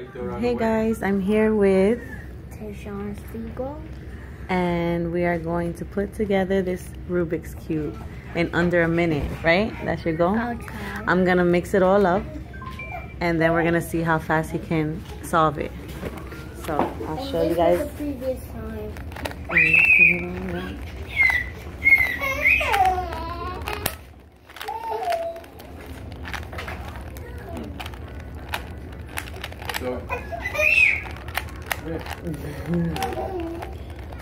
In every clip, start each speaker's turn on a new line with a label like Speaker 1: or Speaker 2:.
Speaker 1: Hey guys, I'm here with
Speaker 2: Tejan Siegel,
Speaker 1: and we are going to put together this Rubik's Cube in under a minute, right? That's your goal?
Speaker 2: I'll try.
Speaker 1: I'm gonna mix it all up and then we're gonna see how fast he can solve it. So I'll show you guys.
Speaker 2: The previous time.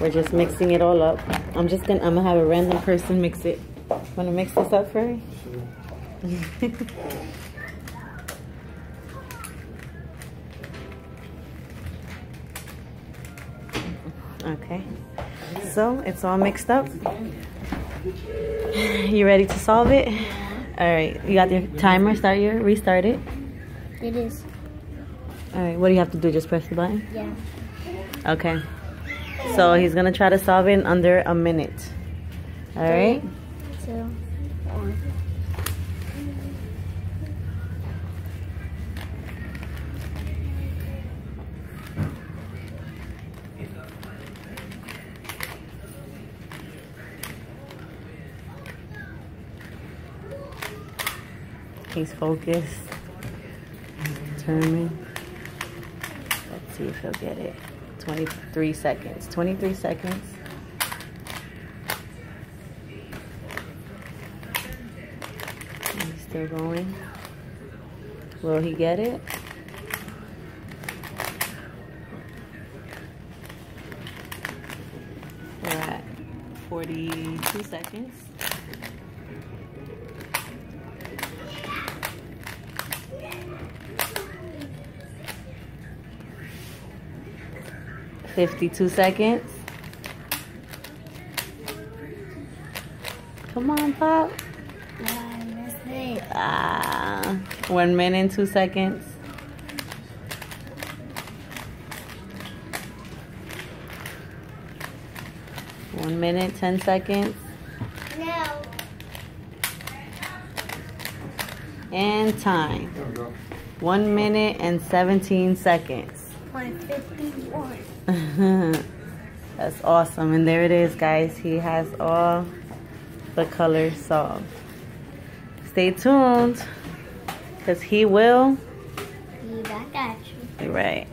Speaker 1: We're just mixing it all up. I'm gonna have a random person mix it. Wanna mix this up for her? Sure. Okay. So it's all mixed up. You ready to solve it? Alright, you got your timer, restart it?
Speaker 2: It is.
Speaker 1: Alright, what do you have to do? Just press the button?
Speaker 2: Yeah.
Speaker 1: Okay. So he's gonna try to solve it in under a minute. Alright?
Speaker 2: 3, 2, 1.
Speaker 1: He's focused. He's determined. Let's see if he'll get it. 23 seconds. 23 seconds. He's still going. Will he get it? We're at 42 seconds. $52 seconds. Come on, Pop.
Speaker 2: I missed it.
Speaker 1: 1 minute and 2 seconds. One minute, 10 seconds.
Speaker 2: No.
Speaker 1: And time. 1 minute and 17 seconds.
Speaker 2: 151.
Speaker 1: That's awesome. And there it is, guys. He has all the colors solved. Stay tuned, because he will
Speaker 2: Be back at you.
Speaker 1: right.